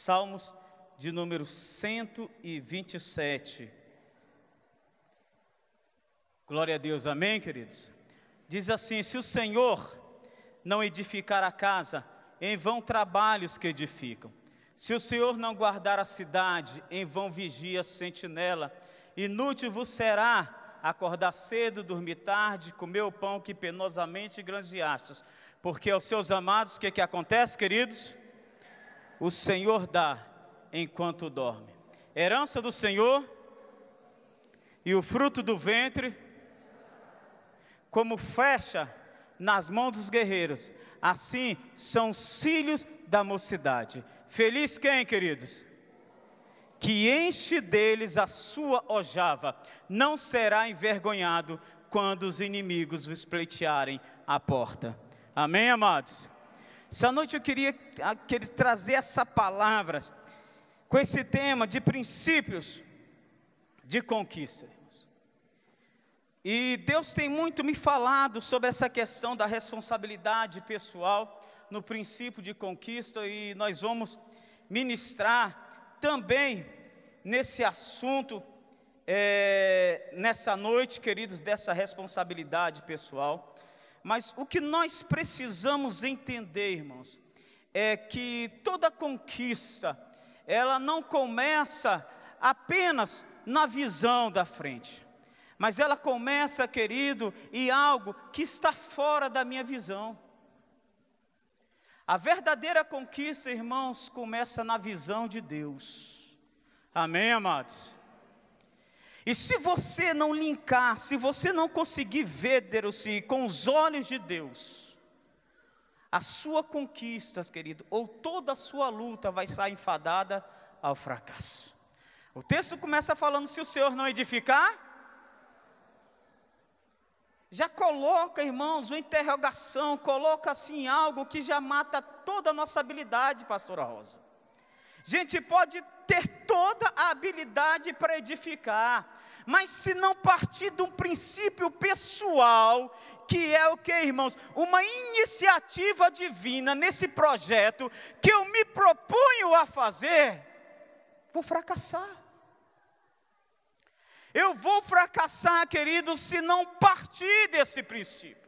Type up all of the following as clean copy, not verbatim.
Salmos de número 127. Glória a Deus, amém, queridos? Diz assim: se o Senhor não edificar a casa, em vão trabalhos que edificam. Se o Senhor não guardar a cidade, em vão vigia a sentinela. Inútil vos será acordar cedo, dormir tarde, comer o pão que penosamente granjeastes. Porque aos seus amados, o que acontece, queridos? O Senhor dá enquanto dorme. Herança do Senhor e o fruto do ventre, como flecha nas mãos dos guerreiros, assim são os filhos da mocidade. Feliz quem, queridos? Que enche deles a sua aljava, não será envergonhado quando os inimigos vos pleitearem a porta. Amém, amados? Essa noite eu queria trazer essa palavra, com esse tema de princípios de conquista. E Deus tem muito me falado sobre essa questão da responsabilidade pessoal no princípio de conquista, e nós vamos ministrar também nesse assunto, nessa noite, queridos, dessa responsabilidade pessoal. Mas o que nós precisamos entender, irmãos, é que toda conquista, ela não começa apenas na visão da frente, mas ela começa, querido, em algo que está fora da minha visão. A verdadeira conquista, irmãos, começa na visão de Deus. Amém, amados? E se você não linkar, se você não conseguir ver, Deus, com os olhos de Deus, a sua conquista, querido, ou toda a sua luta vai estar enfadada ao fracasso. O texto começa falando: se o Senhor não edificar, já coloca, irmãos, uma interrogação, coloca assim algo que já mata toda a nossa habilidade, pastora Rosa. A gente pode ter toda a habilidade para edificar, mas se não partir de um princípio pessoal, que é o que, irmãos? Uma iniciativa divina nesse projeto que eu me proponho a fazer, vou fracassar. Eu vou fracassar, querido, se não partir desse princípio.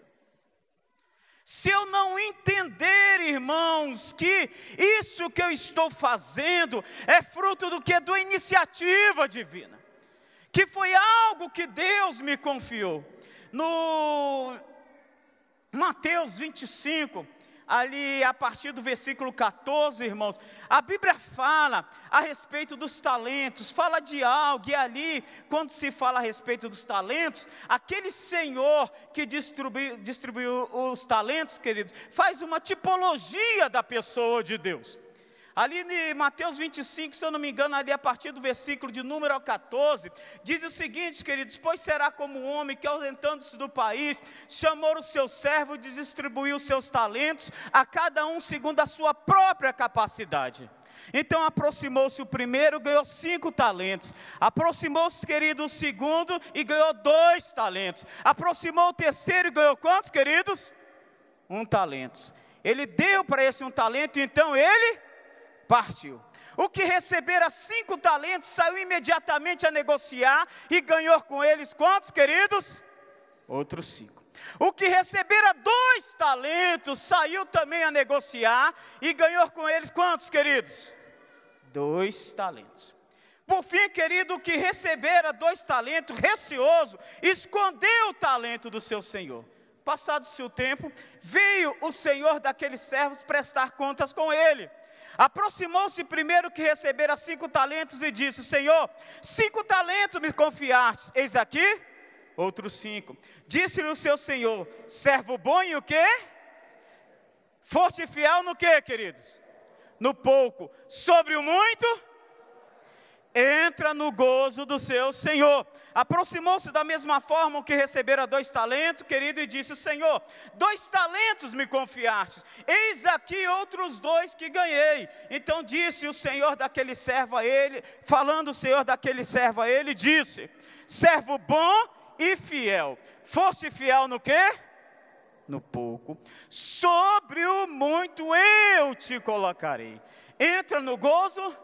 Se eu não entender, irmãos, que isso que eu estou fazendo é fruto do que? Da iniciativa divina, que foi algo que Deus me confiou. No Mateus 25, ali a partir do versículo 14, irmãos, a Bíblia fala a respeito dos talentos, fala de algo, e ali, quando se fala a respeito dos talentos, aquele Senhor que distribuiu os talentos, queridos, faz uma tipologia da pessoa de Deus. Ali em Mateus 25, se eu não me engano, ali a partir do versículo de número 14, diz o seguinte, queridos: pois será como um homem que, ausentando-se do país, chamou o seu servo e distribuiu os seus talentos, a cada um segundo a sua própria capacidade. Então aproximou-se o primeiro, ganhou 5 talentos. Aproximou-se, querido, o segundo e ganhou 2 talentos. Aproximou o terceiro e ganhou quantos, queridos? 1 talento. Ele deu para esse 1 talento, então ele partiu. O que recebera 5 talentos saiu imediatamente a negociar e ganhou com eles quantos, queridos? Outros 5. O que recebera 2 talentos saiu também a negociar e ganhou com eles quantos, queridos? 2 talentos. Por fim, querido, o que recebera 2 talentos, receoso, escondeu o talento do seu senhor. Passado-se o tempo, veio o senhor daqueles servos prestar contas com ele. Aproximou-se primeiro que recebera 5 talentos e disse: Senhor, 5 talentos me confiaste, eis aqui outros 5. Disse-lhe o seu senhor: servo bom e o quê? Foste fiel no quê, queridos? No pouco. Sobre o muito, entra no gozo do seu senhor. Aproximou-se da mesma forma o que recebera 2 talentos, querido, e disse: Senhor, 2 talentos me confiaste, eis aqui outros 2 que ganhei. Então disse o senhor daquele servo a ele, falando o senhor daquele servo a ele, disse: servo bom e fiel, foste fiel no quê? No pouco, sobre o muito eu te colocarei. entra no gozo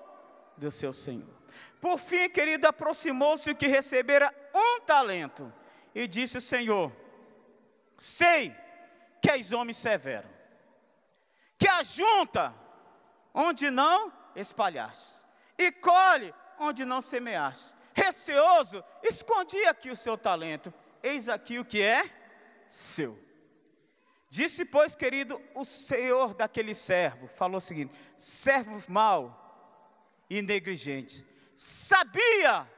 do seu Senhor. Por fim, querido, aproximou-se o que recebera 1 talento e disse: Senhor, sei que és homem severo, que ajunta onde não espalhaste, e colhe onde não semeaste. Receoso, escondi aqui o seu talento, eis aqui o que é seu. Disse, pois, querido, o senhor daquele servo, falou o seguinte: servo mau e negligente, sabia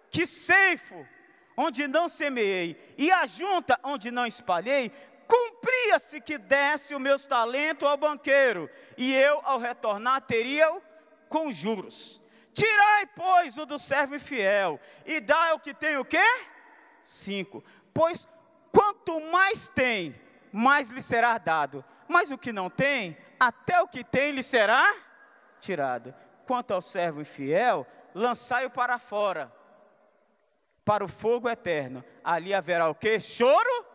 que ceifo onde não semeei, e ajunta onde não espalhei, cumpria-se que desse os meus talentos ao banqueiro, e eu, ao retornar, teria-o com juros. Tirai, pois, o do servo infiel, e dai ao que tem o quê? 5. Pois quanto mais tem, mais lhe será dado. Mas o que não tem, até o que tem lhe será tirado. Quanto ao servo infiel, lançai-o para fora, para o fogo eterno. Ali haverá o quê? Choro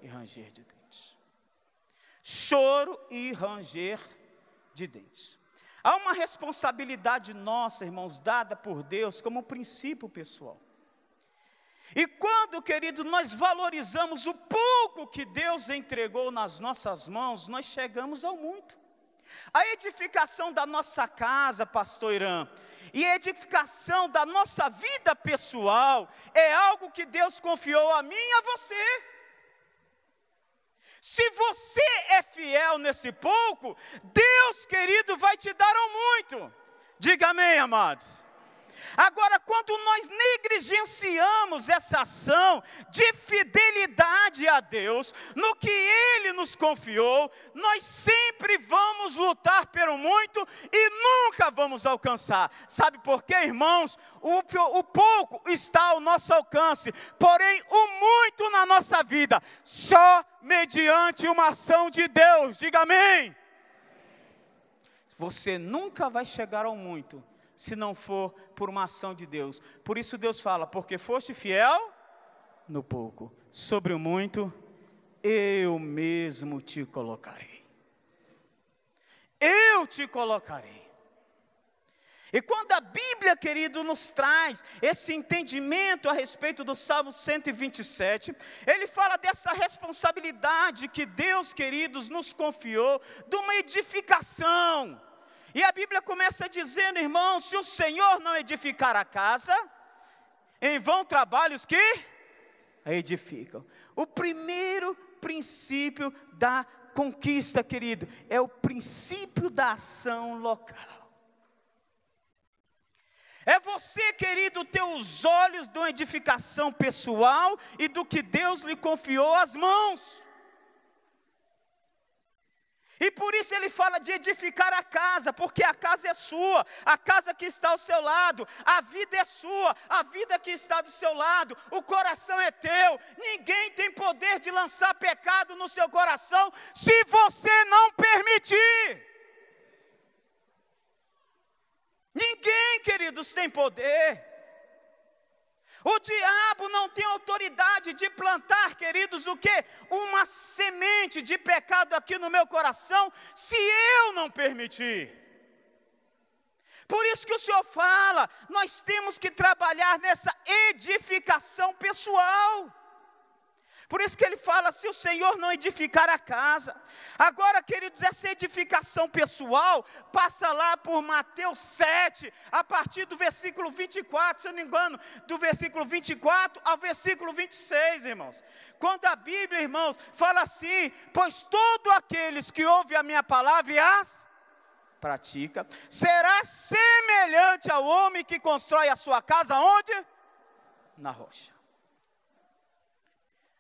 e ranger de dentes. Choro e ranger de dentes. Há uma responsabilidade nossa, irmãos, dada por Deus como princípio pessoal. E quando, querido, nós valorizamos o pouco que Deus entregou nas nossas mãos, nós chegamos ao muito. A edificação da nossa casa, pastor Irã, e a edificação da nossa vida pessoal, é algo que Deus confiou a mim e a você. Se você é fiel nesse pouco, Deus, querido, vai te dar ao muito. Diga amém, amados. Agora, quando nós negligenciamos essa ação de fidelidade a Deus, no que Ele nos confiou, nós sempre vamos lutar pelo muito e nunca vamos alcançar. Sabe por quê, irmãos? O pouco está ao nosso alcance, porém o muito na nossa vida, só mediante uma ação de Deus. Diga amém. Você nunca vai chegar ao muito se não for por uma ação de Deus. Por isso Deus fala: porque foste fiel no pouco, sobre o muito eu mesmo te colocarei. Eu te colocarei. E quando a Bíblia, querido, nos traz esse entendimento a respeito do Salmo 127, ele fala dessa responsabilidade que Deus, queridos, nos confiou, de uma edificação. E a Bíblia começa dizendo, irmãos: se o Senhor não edificar a casa, em vão trabalhos que a edificam. O primeiro princípio da conquista, querido, é o princípio da ação local. É você, querido, ter os olhos de uma edificação pessoal e do que Deus lhe confiou às mãos. E por isso ele fala de edificar a casa, porque a casa é sua, a casa que está ao seu lado, a vida é sua, a vida que está do seu lado, o coração é teu. Ninguém tem poder de lançar pecado no seu coração, se você não permitir. Ninguém, queridos, tem poder. O diabo não tem autoridade de plantar, queridos, o quê? Uma semente de pecado aqui no meu coração, se eu não permitir. Por isso que o Senhor fala, nós temos que trabalhar nessa edificação pessoal. Por isso que ele fala: se o Senhor não edificar a casa. Agora, queridos, essa edificação pessoal passa lá por Mateus 7, a partir do versículo 24, se eu não me engano, do versículo 24 ao versículo 26, irmãos. Quando a Bíblia, irmãos, fala assim: pois todo aqueles que ouvem a minha palavra e as pratica, será semelhante ao homem que constrói a sua casa onde? Na rocha.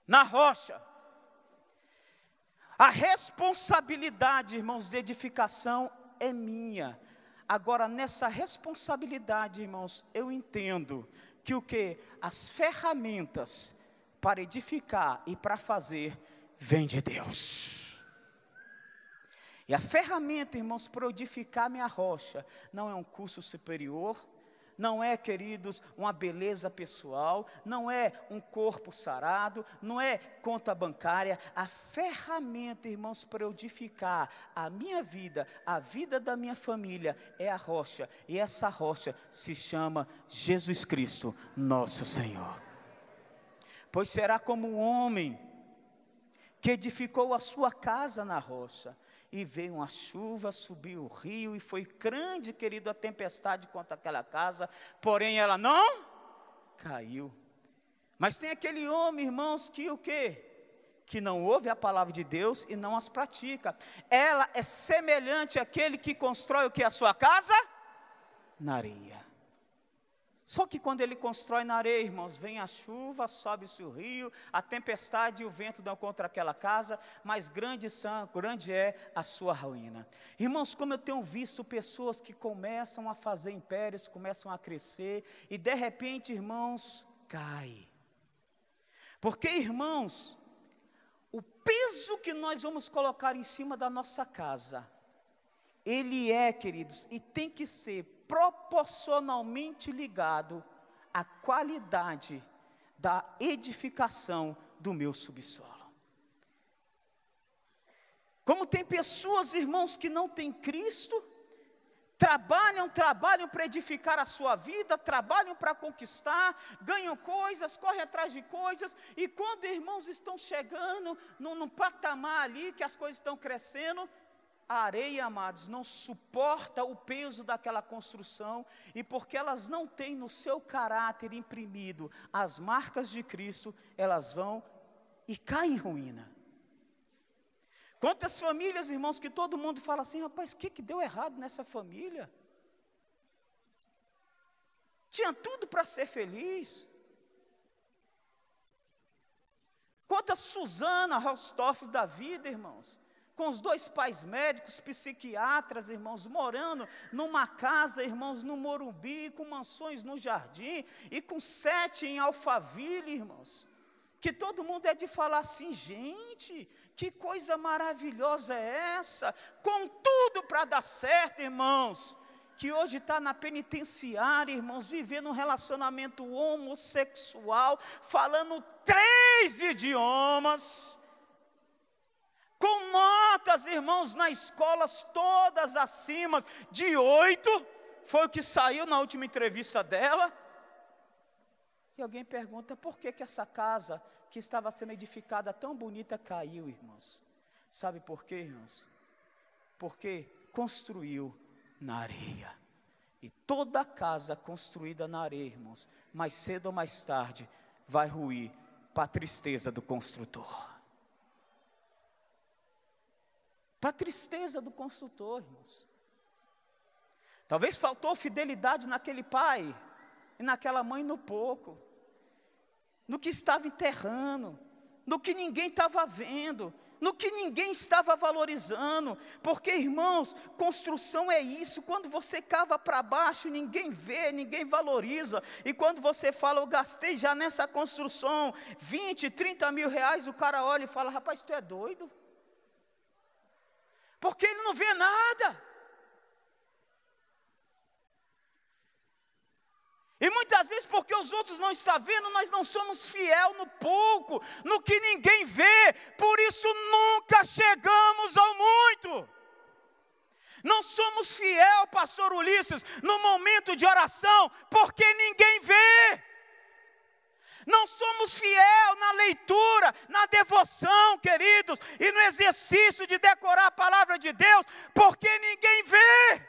Na rocha. A responsabilidade, irmãos, de edificação é minha. Agora, nessa responsabilidade, irmãos, eu entendo que o que? As ferramentas para edificar e para fazer, vem de Deus. E a ferramenta, irmãos, para edificar minha rocha, não é um curso superior, não é, queridos, uma beleza pessoal, não é um corpo sarado, não é conta bancária. A ferramenta, irmãos, para eu edificar a minha vida, a vida da minha família, é a rocha. E essa rocha se chama Jesus Cristo, nosso Senhor. Pois será como um homem que edificou a sua casa na rocha. E veio uma chuva, subiu o rio, e foi grande, querido, a tempestade contra aquela casa, porém ela não caiu. Mas tem aquele homem, irmãos, que o quê? Que não ouve a palavra de Deus e não as pratica. Ela é semelhante àquele que constrói o que? A sua casa? Na areia. Só que quando ele constrói na areia, irmãos, vem a chuva, sobe-se o rio, a tempestade e o vento dão contra aquela casa, mas grande é a sua ruína. Irmãos, como eu tenho visto pessoas que começam a fazer impérios, começam a crescer, e de repente, irmãos, cai. Porque, irmãos, o peso que nós vamos colocar em cima da nossa casa, ele é, queridos, e tem que ser proporcionalmente ligado à qualidade da edificação do meu subsolo. Como tem pessoas, irmãos, que não têm Cristo, trabalham para edificar a sua vida, trabalham para conquistar, ganham coisas, correm atrás de coisas, e quando, irmãos, estão chegando num patamar ali, que as coisas estão crescendo, a areia, amados, não suporta o peso daquela construção, e porque elas não têm no seu caráter imprimido as marcas de Cristo, elas vão e caem em ruína. Quantas famílias, irmãos, que todo mundo fala assim, rapaz, o que deu errado nessa família? Tinha tudo para ser feliz. Quantas Susana Rostoff da vida, irmãos, com os 2 pais médicos, psiquiatras, irmãos, morando numa casa, irmãos, no Morumbi, com mansões no Jardim, e com 7 em Alphaville, irmãos, que todo mundo é de falar assim, gente, que coisa maravilhosa é essa, com tudo para dar certo, irmãos, que hoje está na penitenciária, irmãos, vivendo um relacionamento homossexual, falando 3 idiomas, com notas, irmãos, nas escolas todas acima de 8, foi o que saiu na última entrevista dela. E alguém pergunta, por que essa casa que estava sendo edificada tão bonita caiu, irmãos? Sabe por quê, irmãos? Porque construiu na areia. E toda casa construída na areia, irmãos, mais cedo ou mais tarde, vai ruir para a tristeza do construtor. Para a tristeza do construtor, irmãos. Talvez faltou fidelidade naquele pai e naquela mãe no pouco, no que estava enterrando, no que ninguém estava vendo, no que ninguém estava valorizando, porque, irmãos, construção é isso, quando você cava para baixo, ninguém vê, ninguém valoriza, e quando você fala, eu gastei já nessa construção 20, 30 mil reais, o cara olha e fala, rapaz, tu é doido? Porque ele não vê nada. E muitas vezes porque os outros não estão vendo, nós não somos fiel no pouco, no que ninguém vê, por isso nunca chegamos ao muito. Não somos fiel, pastor Ulisses, no momento de oração, porque ninguém vê. Não somos fiel na leitura, na devoção, queridos, e no exercício de decorar a palavra de Deus, porque ninguém vê.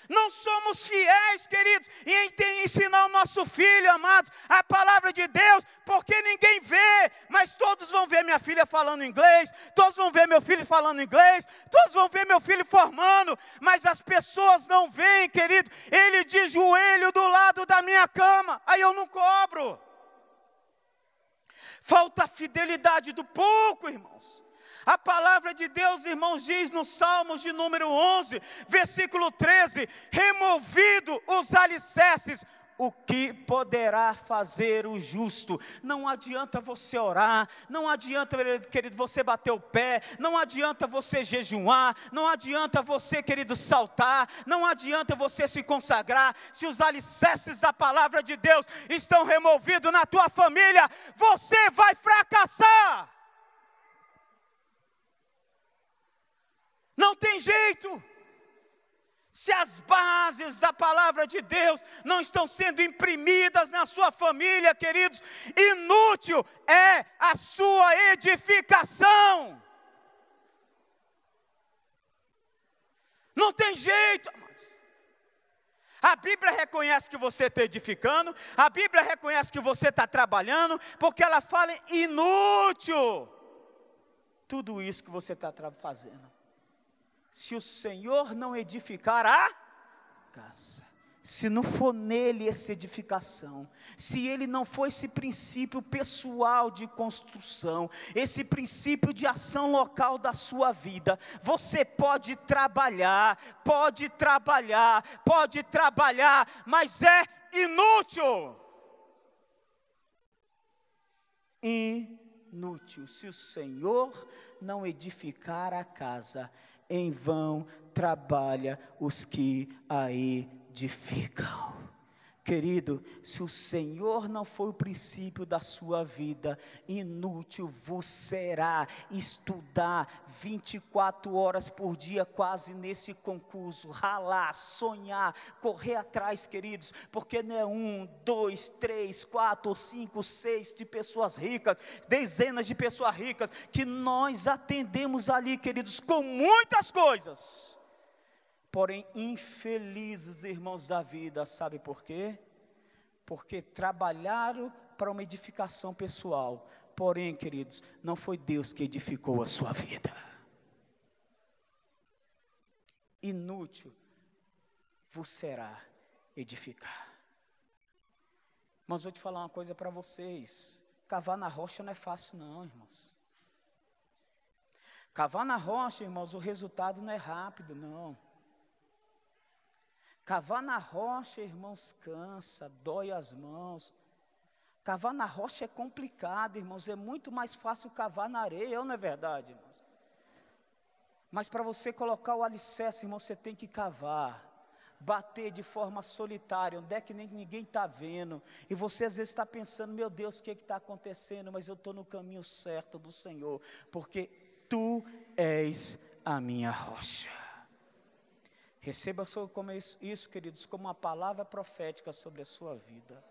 Não somos fiéis, queridos, em ensinar o nosso filho, amados, a palavra de Deus, porque ninguém vê, mas todos vão ver minha filha falando inglês, todos vão ver meu filho falando inglês, todos vão ver meu filho formando, mas as pessoas não veem, querido, ele de joelho do lado da minha cama, aí eu não cobro. Falta a fidelidade do pouco, irmãos. A palavra de Deus, irmãos, diz no Salmos de número 11, versículo 13, removido os alicerces, o que poderá fazer o justo. Não adianta você orar, não adianta, querido, você bater o pé, não adianta você jejuar, não adianta você, querido, saltar, não adianta você se consagrar, se os alicerces da palavra de Deus estão removidos na tua família, você vai fracassar. Não tem jeito. Se as bases da palavra de Deus não estão sendo imprimidas na sua família, queridos, inútil é a sua edificação. Não tem jeito, amados. A Bíblia reconhece que você está edificando, a Bíblia reconhece que você está trabalhando, porque ela fala inútil tudo isso que você está fazendo. Se o Senhor não edificar a casa, se não for nele essa edificação, se ele não for esse princípio pessoal de construção, esse princípio de ação local da sua vida, você pode trabalhar, mas é inútil. Inútil, se o Senhor não edificar a casa, em vão trabalha os que a edificam. Querido, se o Senhor não for o princípio da sua vida, inútil vos será estudar 24 horas por dia, quase nesse concurso, ralar, sonhar, correr atrás, queridos, porque não é 1, 2, 3, 4 ou 5, 6 de pessoas ricas, dezenas de pessoas ricas, que nós atendemos ali, queridos, com muitas coisas. Porém, infelizes irmãos da vida, sabe por quê? Porque trabalharam para uma edificação pessoal. Porém, queridos, não foi Deus que edificou a sua vida. Inútil vos será edificar. Mas vou te falar uma coisa para vocês. Cavar na rocha não é fácil não, irmãos. Cavar na rocha, irmãos, o resultado não é rápido, não. Cavar na rocha, irmãos, cansa, dói as mãos. Cavar na rocha é complicado, irmãos, é muito mais fácil cavar na areia, não é verdade, irmãos? Mas para você colocar o alicerce, irmão, você tem que cavar, bater de forma solitária, onde é que ninguém está vendo, e você às vezes está pensando, meu Deus, o que está acontecendo? Mas eu estou no caminho certo do Senhor, porque Tu és a minha rocha. Receba isso, queridos, como uma palavra profética sobre a sua vida.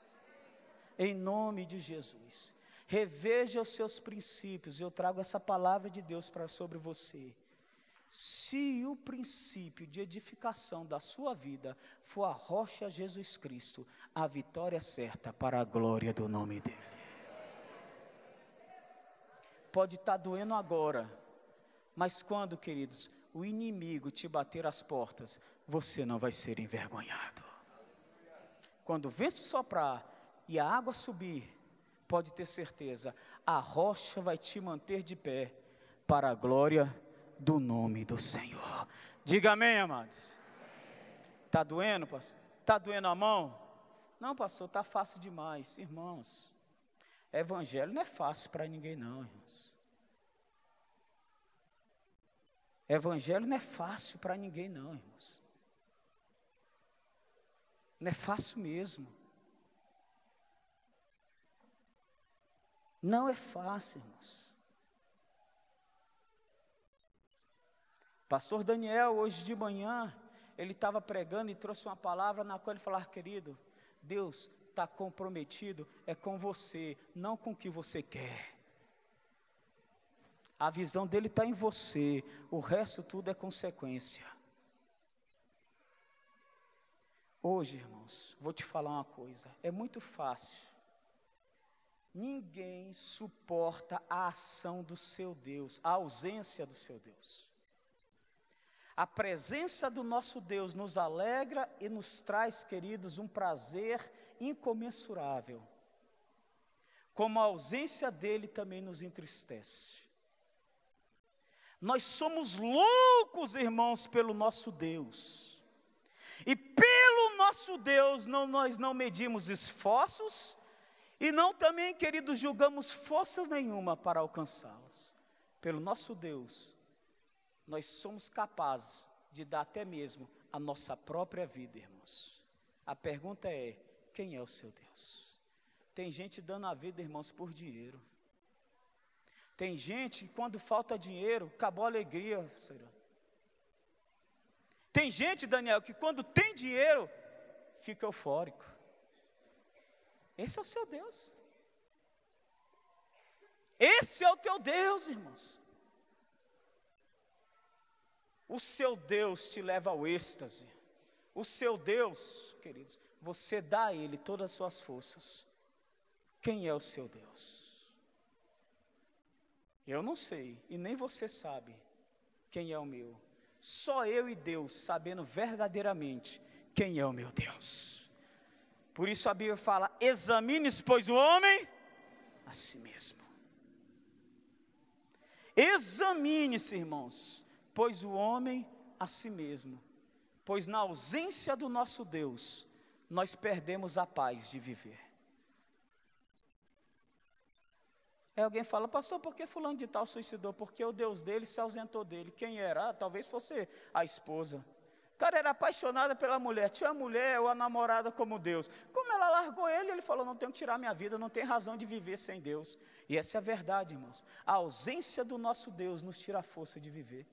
Em nome de Jesus. Reveja os seus princípios. Eu trago essa palavra de Deus sobre você. Se o princípio de edificação da sua vida for a rocha Jesus Cristo, a vitória é certa para a glória do nome dEle. Pode estar doendo agora, mas quando, queridos, o inimigo te bater as portas, você não vai ser envergonhado. Quando o vento soprar e a água subir, pode ter certeza, a rocha vai te manter de pé, para a glória do nome do Senhor. Diga amém, amados. Está doendo, pastor? Está doendo a mão? Não, pastor, está fácil demais. Irmãos, evangelho não é fácil para ninguém não, irmãos. Evangelho não é fácil para ninguém não, irmãos. Não é fácil mesmo. Não é fácil, irmãos. Pastor Daniel, hoje de manhã, ele estava pregando e trouxe uma palavra na qual ele falava, querido, Deus está comprometido, é com você, não com o que você quer. A visão dele está em você, o resto tudo é consequência. Hoje, irmãos, vou te falar uma coisa, é muito fácil. Ninguém suporta a ação do seu Deus, a ausência do seu Deus. A presença do nosso Deus nos alegra e nos traz, queridos, um prazer incomensurável. Como a ausência dele também nos entristece. Nós somos loucos, irmãos, pelo nosso Deus. E pelo nosso Deus, nós não medimos esforços, e não também, queridos, julgamos forças nenhuma para alcançá-los. Pelo nosso Deus, nós somos capazes de dar até mesmo a nossa própria vida, irmãos. A pergunta é, quem é o seu Deus? Tem gente dando a vida, irmãos, por dinheiro. Tem gente que quando falta dinheiro, acabou a alegria, Senhor. Tem gente, Daniel, que quando tem dinheiro, fica eufórico. Esse é o seu Deus. Esse é o teu Deus, irmãos. O seu Deus te leva ao êxtase. O seu Deus, queridos, você dá a Ele todas as suas forças. Quem é o seu Deus? Eu não sei, e nem você sabe quem é o meu. Só eu e Deus sabendo verdadeiramente quem é o meu Deus. Por isso a Bíblia fala, examine-se, pois, o homem a si mesmo. Examine-se, irmãos, pois o homem a si mesmo. Pois na ausência do nosso Deus, nós perdemos a paz de viver. Aí alguém fala, pastor, por que fulano de tal suicidou? Porque o Deus dele se ausentou dele. Quem era? Talvez fosse a esposa. O cara era apaixonado pela mulher, tinha a mulher ou a namorada como Deus. Como ela largou ele, ele falou, não tenho que tirar minha vida, não tem razão de viver sem Deus. E essa é a verdade, irmãos. A ausência do nosso Deus nos tira a força de viver.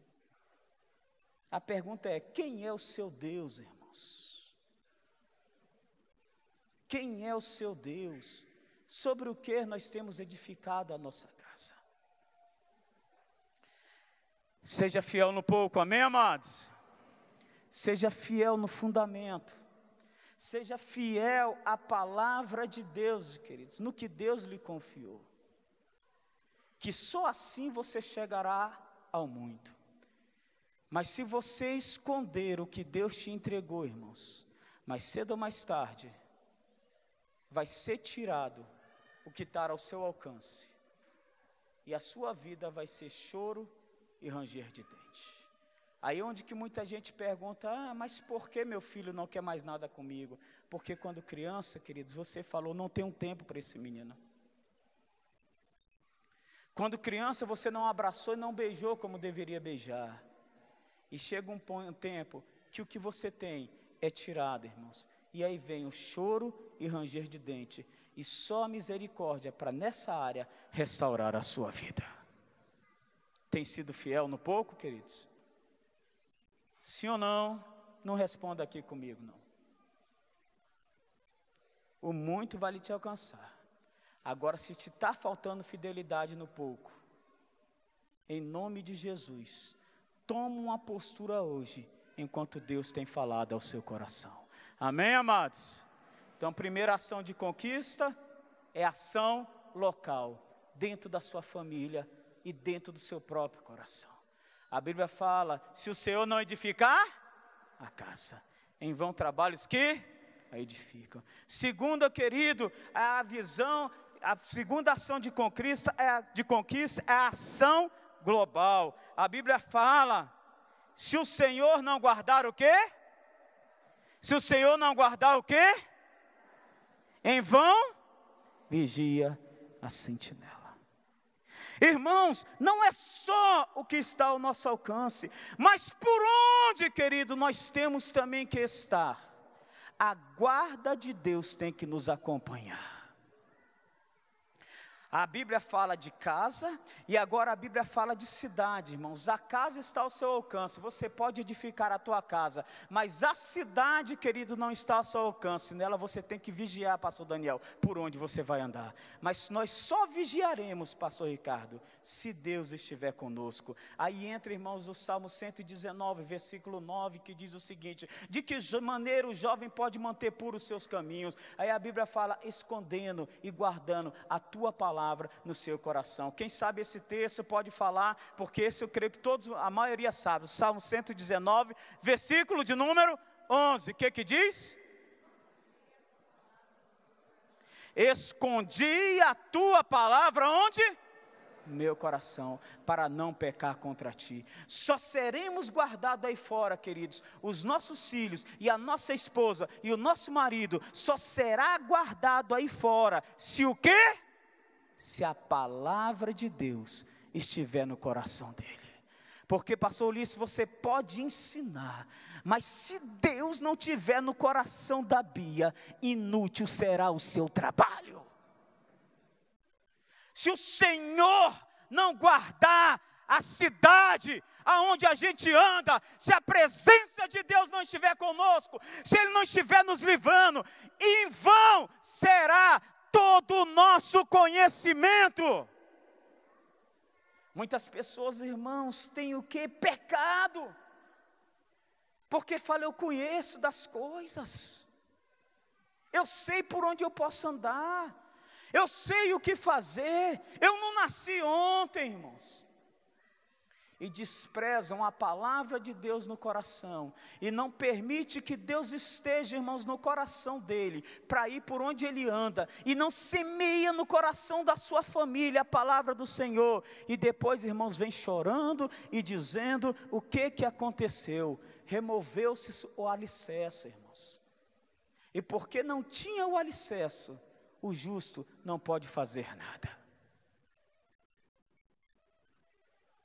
A pergunta é, quem é o seu Deus, irmãos? Quem é o seu Deus? Sobre o que nós temos edificado a nossa casa? Seja fiel no pouco, amém, amados? Seja fiel no fundamento. Seja fiel à palavra de Deus, queridos, no que Deus lhe confiou. Que só assim você chegará ao muito. Mas se você esconder o que Deus te entregou, irmãos, mais cedo ou mais tarde, vai ser tirado o que está ao seu alcance. E a sua vida vai ser choro e ranger de dente. Aí onde que muita gente pergunta, mas por que meu filho não quer mais nada comigo? Porque quando criança, queridos, você falou, não tem um tempo para esse menino. Quando criança, você não abraçou e não beijou como deveria beijar. E chega um tempo que o que você tem é tirado, irmãos. E aí vem o choro e ranger de dente. E só a misericórdia para nessa área restaurar a sua vida. Tem sido fiel no pouco, queridos? Sim ou não? Não responda aqui comigo, não. O muito vai te alcançar. Agora, se te está faltando fidelidade no pouco, em nome de Jesus, toma uma postura hoje, enquanto Deus tem falado ao seu coração. Amém, amados? Então, primeira ação de conquista é ação local, dentro da sua família e dentro do seu próprio coração. A Bíblia fala, se o Senhor não edificar a casa, em vão trabalhos que a edificam. Segunda, querido, a visão, a segunda ação de conquista é a ação global. A Bíblia fala, se o Senhor não guardar o quê? Se o Senhor não guardar o quê? Em vão vigia a sentinela. Irmãos, não é só o que está ao nosso alcance, mas por onde, querido, nós temos também que estar. A guarda de Deus tem que nos acompanhar. A Bíblia fala de casa e agora a Bíblia fala de cidade, irmãos. A casa está ao seu alcance, você pode edificar a tua casa, mas a cidade, querido, não está ao seu alcance. Nela você tem que vigiar, pastor Daniel, por onde você vai andar. Mas nós só vigiaremos, pastor Ricardo, se Deus estiver conosco. Aí entra, irmãos, o Salmo 119, versículo 9, que diz o seguinte: de que maneira o jovem pode manter puros os seus caminhos? Aí a Bíblia fala, escondendo e guardando a tua palavra no seu coração. Quem sabe esse texto pode falar, porque esse eu creio que todos, a maioria sabe, o Salmo 119, versículo de número 11, o que diz? Escondi a tua palavra onde? meu coração, para não pecar contra ti. Só seremos guardados aí fora, queridos, os nossos filhos e a nossa esposa e o nosso marido, só será guardado aí fora, se o quê? Se a palavra de Deus estiver no coração dele. Porque, pastor Ulisses, você pode ensinar, mas se Deus não tiver no coração da Bia, inútil será o seu trabalho. Se o Senhor não guardar a cidade aonde a gente anda, se a presença de Deus não estiver conosco, se Ele não estiver nos livrando, em vão será todo o nosso conhecimento. Muitas pessoas, irmãos, têm o que? Pecado. Porque fala, eu conheço das coisas. Eu sei por onde eu posso andar. Eu sei o que fazer. Eu não nasci ontem, irmãos. E desprezam a palavra de Deus no coração. E não permite que Deus esteja, irmãos, no coração dele, para ir por onde ele anda. E não semeia no coração da sua família a palavra do Senhor. E depois, irmãos, vem chorando e dizendo o que aconteceu. Removeu-se o alicerce, irmãos. E porque não tinha o alicerce, o justo não pode fazer nada.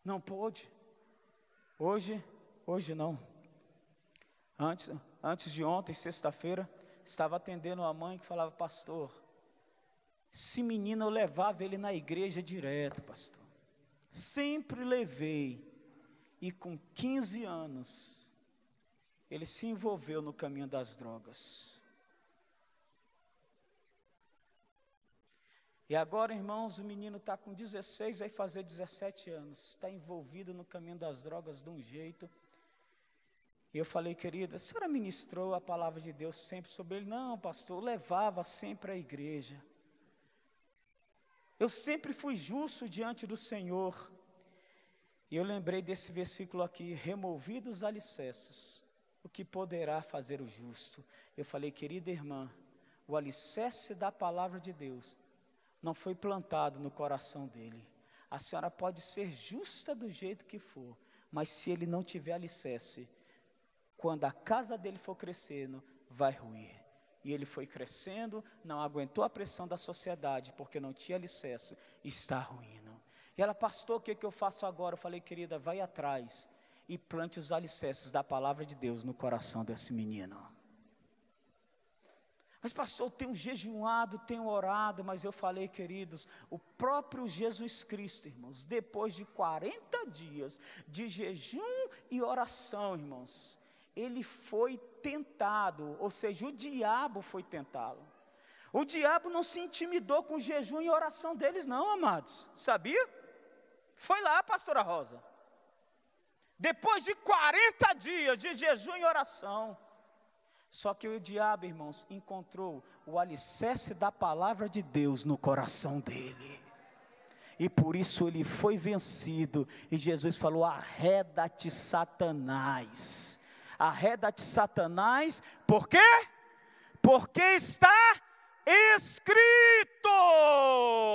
Não pôde. Hoje não. Antes de ontem, sexta-feira, estava atendendo uma mãe que falava, pastor, esse menino eu levava ele na igreja direto, pastor. Sempre levei. E com 15 anos, ele se envolveu no caminho das drogas. E agora, irmãos, o menino está com 16, vai fazer 17 anos. Está envolvido no caminho das drogas de um jeito. E eu falei, querida, a senhora ministrou a palavra de Deus sempre sobre ele? Não, pastor, eu levava sempre à igreja. Eu sempre fui justo diante do Senhor. E eu lembrei desse versículo aqui, removidos os alicerces, o que poderá fazer o justo? Eu falei, querida irmã, o alicerce da palavra de Deus não foi plantado no coração dele. A senhora pode ser justa do jeito que for, mas se ele não tiver alicerce, quando a casa dele for crescendo, vai ruir. E ele foi crescendo, não aguentou a pressão da sociedade, porque não tinha alicerce, está ruindo. E ela, pastor, o que eu faço agora? Eu falei, querida, vai atrás e plante os alicerces da palavra de Deus no coração desse menino. Mas pastor, eu tenho jejuado, tenho orado, mas eu falei, queridos, o próprio Jesus Cristo, irmãos, depois de 40 dias de jejum e oração, irmãos, ele foi tentado, ou seja, o diabo foi tentá-lo. O diabo não se intimidou com o jejum e oração deles não, amados, sabia? Foi lá, pastora Rosa. Depois de 40 dias de jejum e oração, só que o diabo, irmãos, encontrou o alicerce da palavra de Deus no coração dele. E por isso ele foi vencido. E Jesus falou, arreda-te Satanás. Arreda-te Satanás, por quê? Porque está escrito.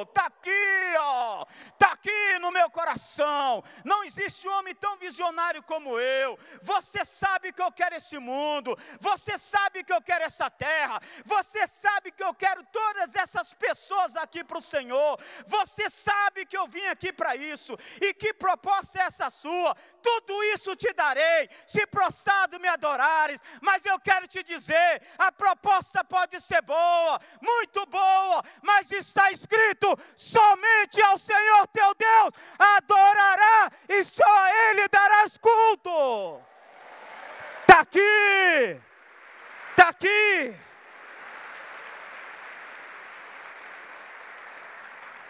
Está aqui, ó. Está aqui no meu coração. Não existe homem tão visionário como eu. Você sabe que eu quero esse mundo. Você sabe que eu quero essa terra. Você sabe que eu quero todas essas pessoas aqui para o Senhor. Você sabe que eu vim aqui para isso. E que proposta é essa sua? Tudo isso te darei, se prostrado me adorares. Mas eu quero te dizer, a proposta pode ser boa, muito boa, mas está escrito, somente ao Senhor teu Deus adorará, e só a Ele darás culto. Está aqui, está aqui.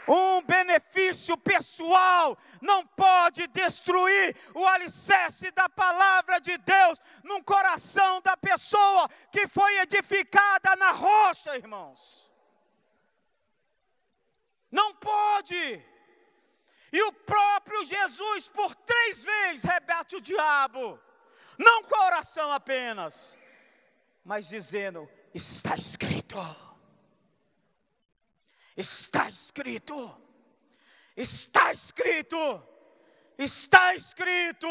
Um benefício pessoal não pode destruir o alicerce da palavra de Deus no coração da pessoa que foi edificada na rocha, irmãos. Não pode. E o próprio Jesus por 3 vezes rebate o diabo, não com a oração apenas, mas dizendo, está escrito. Está escrito. Está escrito, está escrito.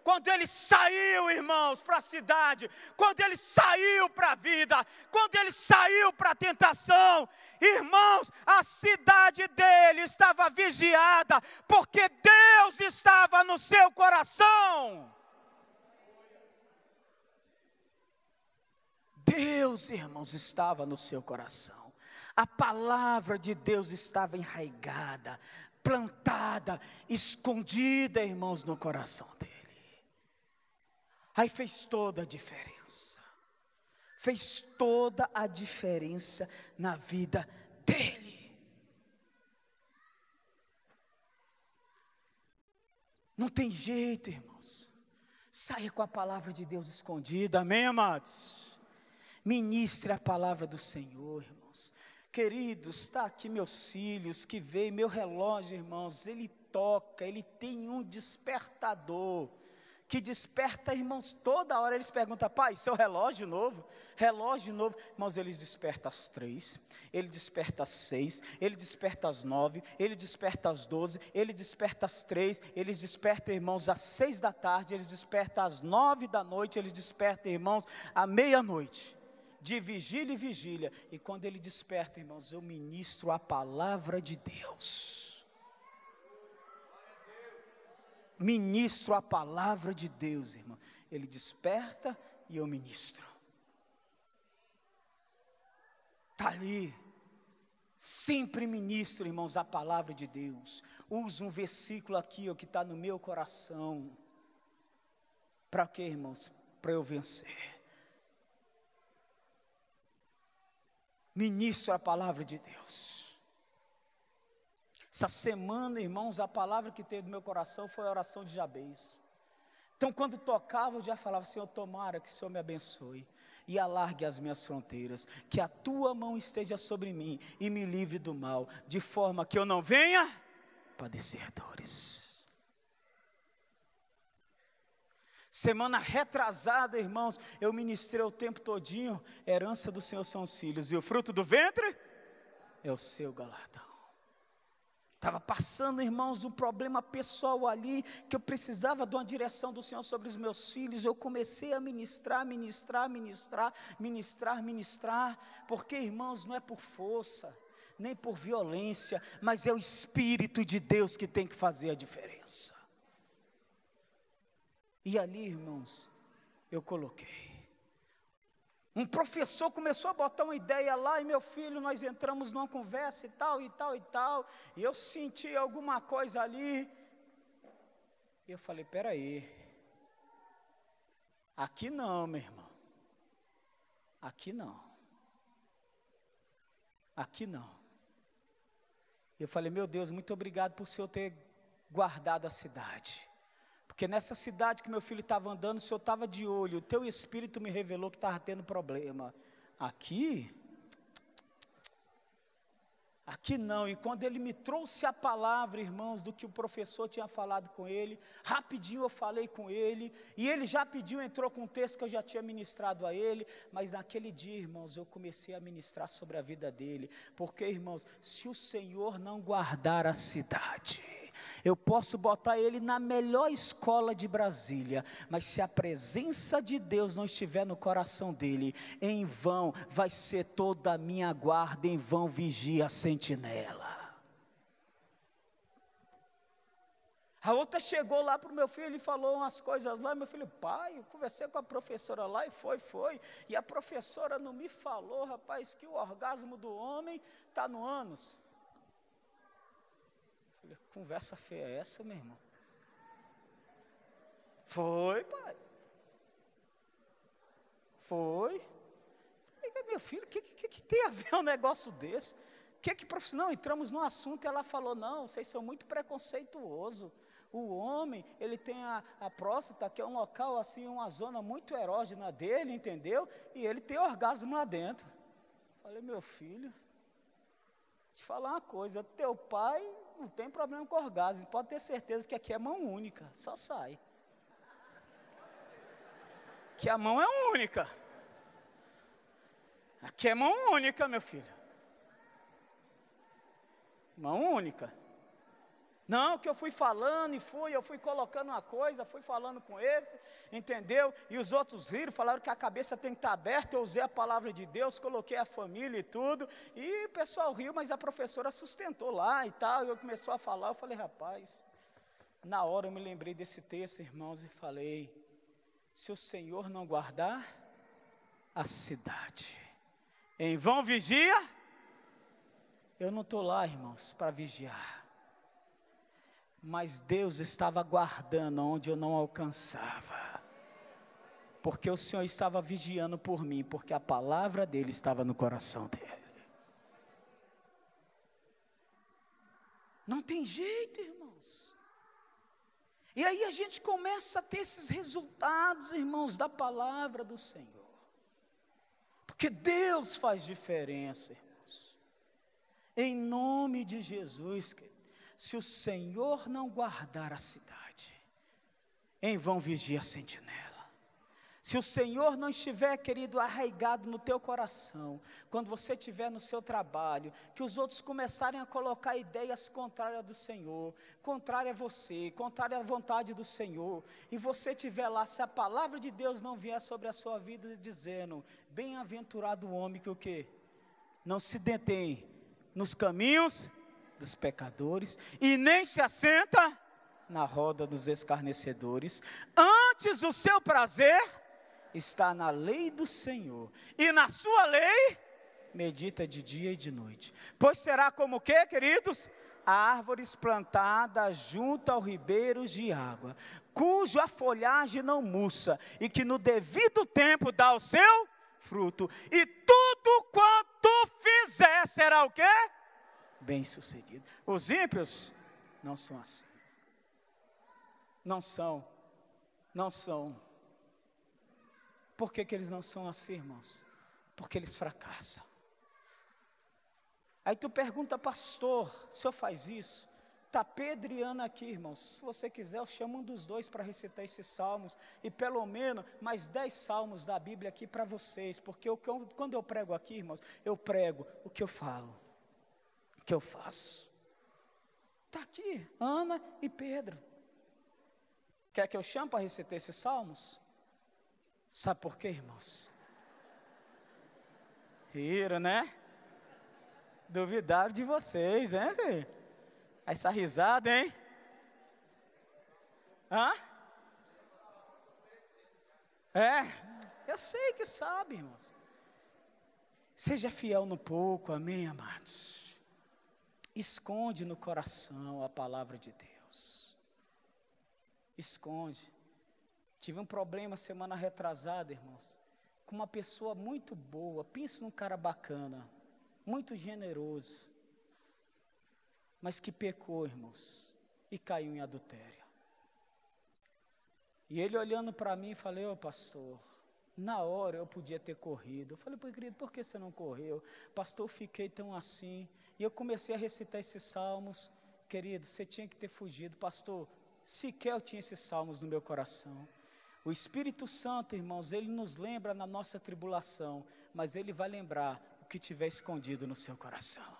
Quando ele saiu, irmãos, para a cidade, quando ele saiu para a vida, quando ele saiu para a tentação, irmãos, a cidade dele estava vigiada, porque Deus estava no seu coração. Deus, irmãos, estava no seu coração. A palavra de Deus estava enraigada, plantada, escondida, irmãos, no coração dele. Aí fez toda a diferença. Fez toda a diferença na vida dele. Não tem jeito, irmãos. Saia com a palavra de Deus escondida, amém, amados? Ministre a palavra do Senhor, irmãos. Queridos, está aqui meus filhos que veio, meu relógio, irmãos, ele toca, ele tem um despertador, que desperta, irmãos, toda hora eles perguntam, pai, seu relógio novo, irmãos, eles despertam às 3, ele desperta às 6, ele desperta às 9, ele desperta às 12, ele desperta às 3, eles despertam, irmãos, às 6 da tarde, eles despertam às 9 da noite, eles despertam, irmãos, à meia-noite, de vigília e vigília, e quando ele desperta, irmãos, eu ministro a palavra de Deus. Ministro a palavra de Deus, irmão. Ele desperta e eu ministro. Está ali. Sempre ministro, irmãos, a palavra de Deus. Uso um versículo aqui, ó, que está no meu coração. Para quê, irmãos? Para eu vencer. Ministro a palavra de Deus. Essa semana, irmãos, a palavra que teve no meu coração foi a oração de Jabez. Então, quando tocava, eu já falava, Senhor, tomara que o Senhor me abençoe e alargue as minhas fronteiras, que a tua mão esteja sobre mim e me livre do mal, de forma que eu não venha padecer dores. Semana retrasada, irmãos, eu ministrei o tempo todinho, herança do Senhor são os filhos, e o fruto do ventre é o seu galardão. Estava passando, irmãos, um problema pessoal ali, que eu precisava de uma direção do Senhor sobre os meus filhos. Eu comecei a ministrar, porque, irmãos, não é por força, nem por violência, mas é o Espírito de Deus que tem que fazer a diferença. E ali, irmãos, eu coloquei. Um professor começou a botar uma ideia lá, e meu filho, nós entramos numa conversa e tal, e eu senti alguma coisa ali, e eu falei, peraí, aqui não, meu irmão, aqui não, eu falei, meu Deus, muito obrigado por o Senhor ter guardado a cidade, porque nessa cidade que meu filho estava andando, o Senhor estava de olho, o teu Espírito me revelou que estava tendo problema. Aqui não, e quando ele me trouxe a palavra, irmãos, do que o professor tinha falado com ele, rapidinho eu falei com ele, e ele já pediu, entrou com um texto que eu já tinha ministrado a ele, mas naquele dia, irmãos, eu comecei a ministrar sobre a vida dele, porque, irmãos, se o Senhor não guardar a cidade, eu posso botar ele na melhor escola de Brasília, mas se a presença de Deus não estiver no coração dele, em vão vai ser toda a minha guarda, em vão vigia a sentinela. A outra chegou lá para o meu filho e falou umas coisas lá, meu filho, pai, eu conversei com a professora lá e foi, e a professora não me falou, rapaz, que o orgasmo do homem está no ânus. Falei, conversa feia é essa, meu irmão? Foi, pai. Foi. Falei, meu filho, o que tem a ver um negócio desse? Não, entramos no assunto e ela falou, não, vocês são muito preconceituosos. O homem, ele tem a próstata, que é um local assim, uma zona muito erógena dele, entendeu? E ele tem orgasmo lá dentro. Falei, meu filho, te falar uma coisa, teu pai não tem problema com orgasmo, pode ter certeza que aqui é mão única, só sai. Que a mão é única. Aqui é mão única, meu filho. Mão única. Não, que eu fui falando eu fui colocando uma coisa, fui falando com esse, entendeu? E os outros riram, falaram que a cabeça tem que estar aberta, eu usei a palavra de Deus, coloquei a família e tudo, e o pessoal riu, mas a professora sustentou lá e tal, e eu começou a falar, eu falei, rapaz, na hora eu me lembrei desse texto, irmãos, e falei, se o Senhor não guardar a cidade, em vão vigia, eu não estou lá, irmãos, para vigiar, mas Deus estava guardando onde eu não alcançava, porque o Senhor estava vigiando por mim, porque a palavra dele estava no coração dele. Não tem jeito, irmãos. E aí a gente começa a ter esses resultados, irmãos, da palavra do Senhor, porque Deus faz diferença, irmãos, em nome de Jesus, querido. Se o Senhor não guardar a cidade, em vão vigia a sentinela. Se o Senhor não estiver, querido, arraigado no teu coração, quando você estiver no seu trabalho, que os outros começarem a colocar ideias contrárias do Senhor, contrária a você, contrária à vontade do Senhor, e você estiver lá, se a palavra de Deus não vier sobre a sua vida, dizendo, bem-aventurado o homem que o quê? Não se detém nos caminhos dos pecadores, e nem se assenta na roda dos escarnecedores, antes o seu prazer está na lei do Senhor, e na sua lei medita de dia e de noite, pois será como o quê, queridos? Árvores plantadas junto aos ribeiros de água, cuja folhagem não murcha, e que no devido tempo dá o seu fruto, e tudo quanto fizer será o quê? Bem-sucedido. Os ímpios não são assim. Não são. Por que eles não são assim, irmãos? Porque eles fracassam. Aí tu pergunta, pastor, o senhor faz isso? Está Pedro e Ana aqui, irmãos. Se você quiser, eu chamo um dos dois para recitar esses salmos, e pelo menos mais 10 salmos da Bíblia aqui para vocês, porque quando eu prego aqui, irmãos, eu prego o que eu falo, o que eu faço. Está aqui, Ana e Pedro. Quer que eu chame para recitar esses salmos? Sabe por quê, irmãos? Riram, né? Duvidaram de vocês, hein? Essa risada, hein? Hã? Eu sei que sabe, irmãos. Seja fiel no pouco, amém, amados? Esconde no coração a palavra de Deus. Esconde. Tive um problema semana retrasada, irmãos, com uma pessoa muito boa. Pensa num cara bacana, muito generoso, mas que pecou, irmãos, e caiu em adultério. E ele olhando para mim, falei, ô pastor, na hora eu podia ter corrido. Eu falei, pô, querido, por que você não correu? Pastor, fiquei tão assim. E eu comecei a recitar esses salmos. Querido, você tinha que ter fugido. Pastor, sequer eu tinha esses salmos no meu coração. O Espírito Santo, irmãos, ele nos lembra na nossa tribulação, mas ele vai lembrar o que tiver escondido no seu coração.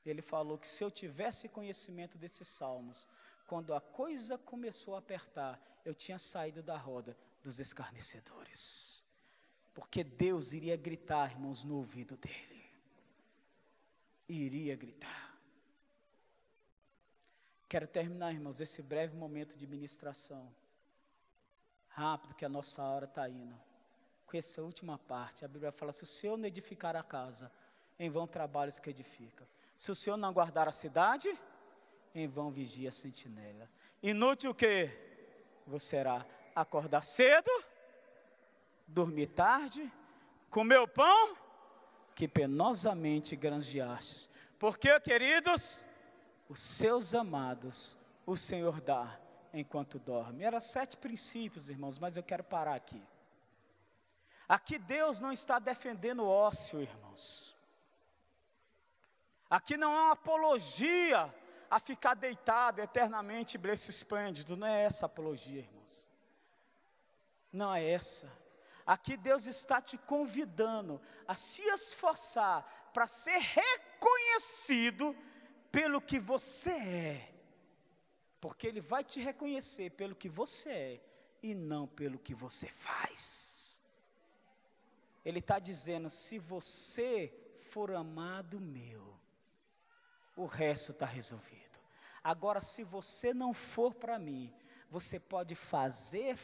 Ele falou que se eu tivesse conhecimento desses salmos, quando a coisa começou a apertar, eu tinha saído da roda dos escarnecedores. Porque Deus iria gritar, irmãos, no ouvido dele. Iria gritar. Quero terminar, irmãos, esse breve momento de ministração. Rápido, que a nossa hora está indo. Com essa última parte, a Bíblia fala, se o Senhor não edificar a casa, em vão trabalhos que edifica. Se o Senhor não guardar a cidade, em vão vigia a sentinela. Inútil o quê? Você será acordar cedo, dormir tarde, comer o pão que penosamente granjeastes. Porque, queridos, os seus amados, o Senhor dá enquanto dorme. Eram 7 princípios, irmãos, mas eu quero parar aqui. Aqui Deus não está defendendo o ócio, irmãos. Aqui não é uma apologia a ficar deitado eternamente, berço esplêndido. Não é essa apologia, irmãos. Não é essa. Aqui Deus está te convidando a se esforçar para ser reconhecido pelo que você é, porque Ele vai te reconhecer pelo que você é, e não pelo que você faz. Ele está dizendo, se você for amado meu, o resto está resolvido. Agora, se você não for para mim, você pode fazer,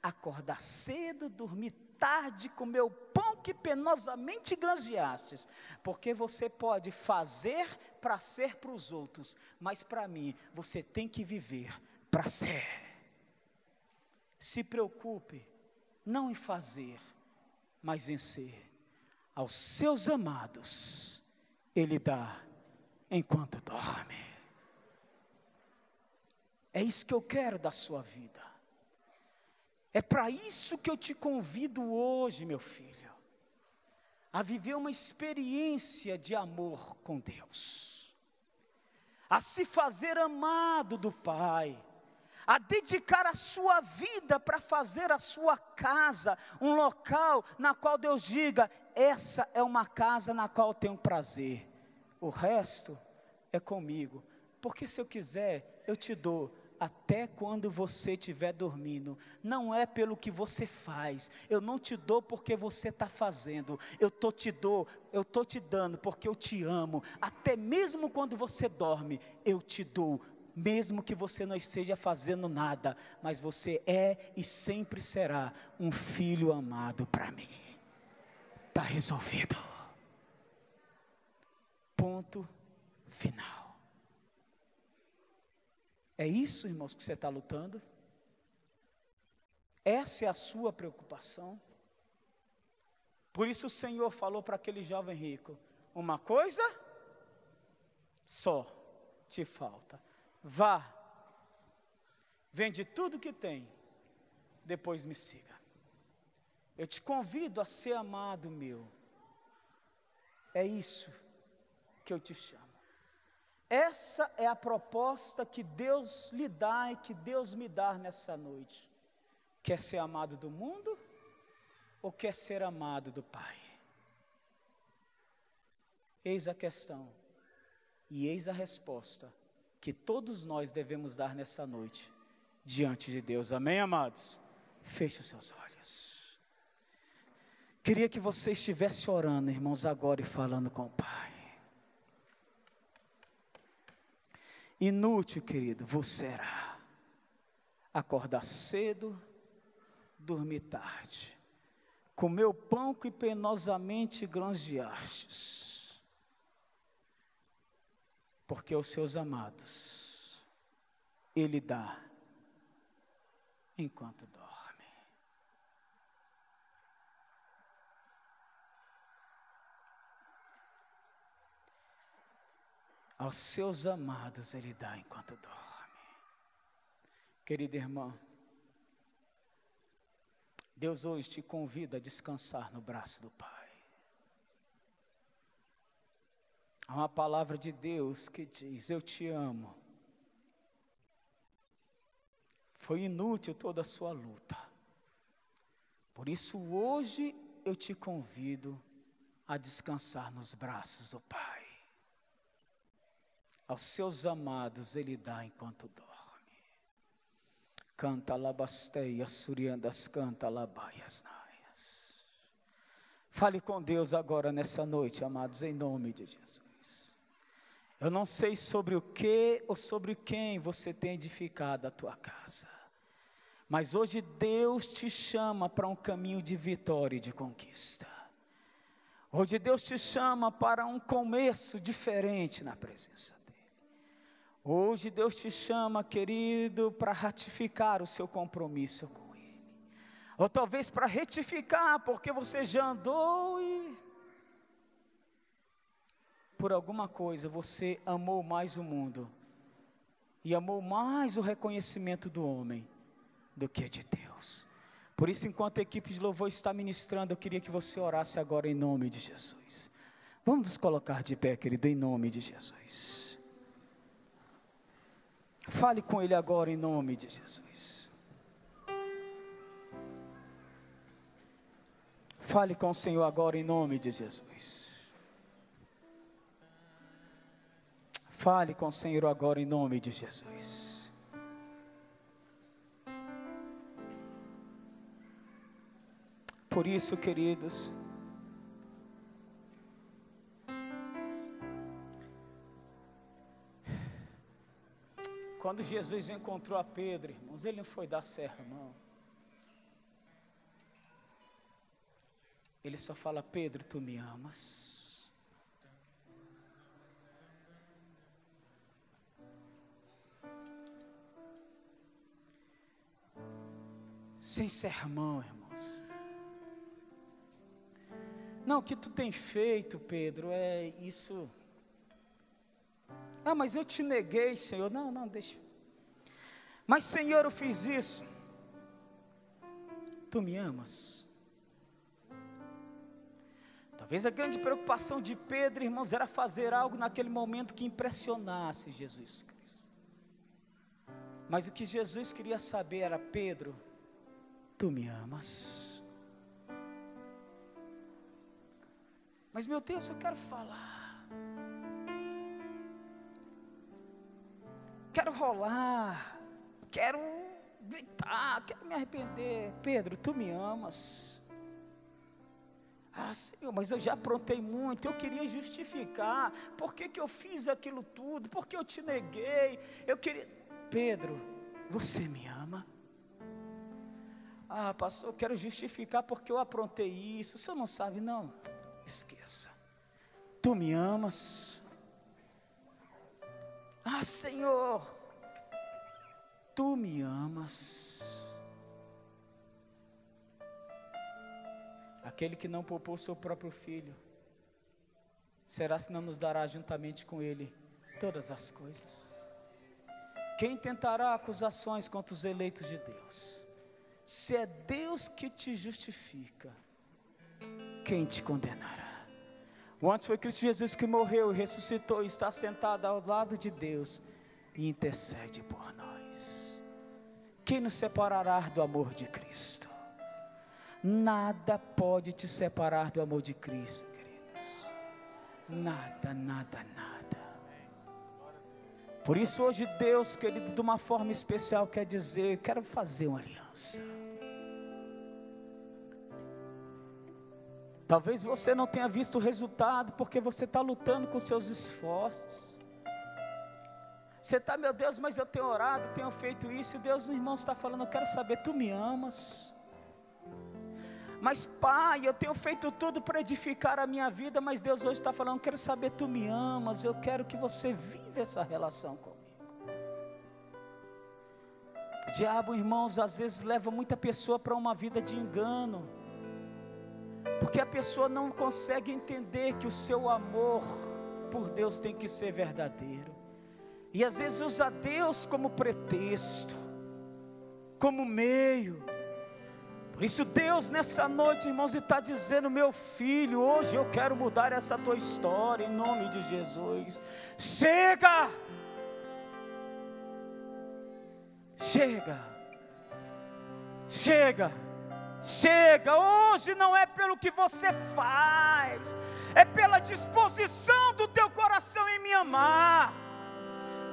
acordar cedo, dormir tarde, comer o pão que penosamente granjeastes, porque você pode fazer para ser para os outros, mas para mim, você tem que viver para ser. Se preocupe, não em fazer, mas em ser. Aos seus amados, Ele dá enquanto dorme. É isso que eu quero da sua vida. É para isso que eu te convido hoje, meu filho, a viver uma experiência de amor com Deus, a se fazer amado do Pai, a dedicar a sua vida para fazer a sua casa um local na qual Deus diga, essa é uma casa na qual eu tenho prazer, o resto é comigo, porque se eu quiser, eu te dou, até quando você estiver dormindo, não é pelo que você faz, eu não te dou porque você está fazendo, eu estou te dando porque eu te amo, até mesmo quando você dorme, eu te dou, mesmo que você não esteja fazendo nada, mas você é e sempre será um filho amado para mim, está resolvido, ponto final. É isso, irmãos, que você está lutando? Essa é a sua preocupação? Por isso o Senhor falou para aquele jovem rico, uma coisa só te falta, vá, vende tudo que tem, depois me siga. Eu te convido a ser amado meu, é isso que eu te chamo. Essa é a proposta que Deus lhe dá e que Deus me dá nessa noite. Quer ser amado do mundo ou quer ser amado do Pai? Eis a questão e eis a resposta que todos nós devemos dar nessa noite diante de Deus. Amém, amados? Feche os seus olhos. Queria que você estivesse orando, irmãos, agora e falando com o Pai. Inútil, querido, você será acordar cedo, dormir tarde, comer o pão que penosamente granjeastes, porque os seus amados, Ele dá enquanto dorme. Aos seus amados Ele dá enquanto dorme. Querida irmã, Deus hoje te convida a descansar no braço do Pai. Há uma palavra de Deus que diz, eu te amo. Foi inútil toda a sua luta. Por isso hoje eu te convido a descansar nos braços do Pai. Aos seus amados Ele dá enquanto dorme. Canta labasteia, suriandas, canta labaias naias. Fale com Deus agora nessa noite, amados, em nome de Jesus. Eu não sei sobre o que ou sobre quem você tem edificado a tua casa, mas hoje Deus te chama para um caminho de vitória e de conquista. Hoje Deus te chama para um começo diferente na presença dEle. Hoje Deus te chama, querido, para ratificar o seu compromisso com Ele. Ou talvez para retificar, porque você já andou e por alguma coisa você amou mais o mundo e amou mais o reconhecimento do homem do que de Deus. Por isso, enquanto a equipe de louvor está ministrando, eu queria que você orasse agora em nome de Jesus. Vamos nos colocar de pé, querido, em nome de Jesus. Fale com Ele agora em nome de Jesus. Fale com o Senhor agora em nome de Jesus. Fale com o Senhor agora em nome de Jesus. Por isso, queridos, quando Jesus encontrou a Pedro, irmãos, ele não foi dar sermão. Ele só fala: Pedro, tu me amas? Sem sermão, irmãos. Não, o que tu tem feito, Pedro, é isso. Ah, mas eu te neguei, Senhor. Não, deixa. Mas, Senhor, eu fiz isso. Tu me amas? Talvez a grande preocupação de Pedro, irmãos, era fazer algo naquele momento que impressionasse Jesus Cristo. Mas o que Jesus queria saber era: Pedro, tu me amas? Mas, meu Deus, eu quero falar, quero rolar, quero gritar, quero me arrepender. Pedro, tu me amas? Ah, Senhor, mas eu já aprontei muito, eu queria justificar, por que eu fiz aquilo tudo, por que eu te neguei, eu queria... Pedro, você me ama? Ah, pastor, eu quero justificar porque eu aprontei isso. O senhor não sabe, não? Esqueça. Tu me amas? Ah, Senhor, tu me amas? Aquele que não poupou seu próprio filho, será se não nos dará juntamente com ele todas as coisas? Quem tentará acusações contra os eleitos de Deus? Se é Deus que te justifica, quem te condenará? O antes foi Cristo Jesus que morreu e ressuscitou e está sentado ao lado de Deus e intercede por nós. Quem nos separará do amor de Cristo? Nada pode te separar do amor de Cristo, queridos. Nada, nada, nada. Por isso hoje Deus, querido, de uma forma especial quer dizer: quero fazer uma aliança. Talvez você não tenha visto o resultado, porque você está lutando com seus esforços. Você está: meu Deus, mas eu tenho orado, tenho feito isso, e Deus, irmão, está falando: eu quero saber, tu me amas? Mas, Pai, eu tenho feito tudo para edificar a minha vida, mas Deus hoje está falando: eu quero saber, tu me amas? Eu quero que você viva essa relação comigo. O diabo, irmãos, às vezes leva muita pessoa para uma vida de engano, porque a pessoa não consegue entender que o seu amor por Deus tem que ser verdadeiro, e às vezes usa Deus como pretexto, como meio. Por isso Deus nessa noite, irmãos, está dizendo: meu filho, hoje eu quero mudar essa tua história, em nome de Jesus. Chega! Chega! Chega! Chega! Hoje não é pelo que você faz, é pela disposição do teu coração em me amar.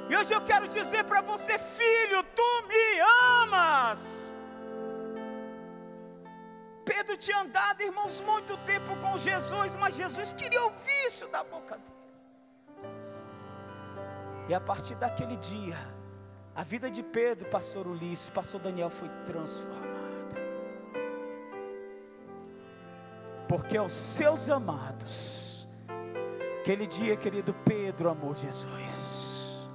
E hoje eu quero dizer para você: filho, tu me amas. Pedro tinha andado, irmãos, muito tempo com Jesus, mas Jesus queria ouvir isso da boca dele. E a partir daquele dia, a vida de Pedro, pastor Ulisses, pastor Daniel, foi transformada. Porque aos seus amados, aquele dia, querido, Pedro amou Jesus.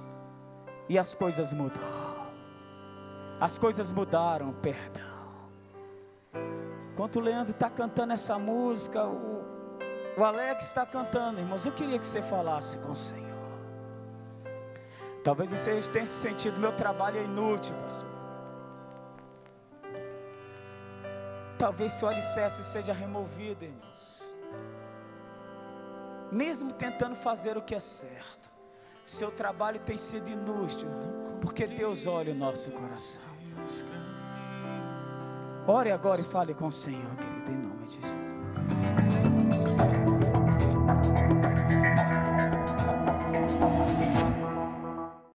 E as coisas mudaram. As coisas mudaram, perdão. Enquanto o Leandro está cantando essa música, o Alex está cantando, irmãos, eu queria que você falasse com o Senhor. Talvez você tenha sentido: meu trabalho é inútil, pastor. Talvez seu alicerce seja removido, irmãos. Mesmo tentando fazer o que é certo, seu trabalho tem sido inútil, porque Deus olha o nosso coração. Ore agora e fale com o Senhor, querido, em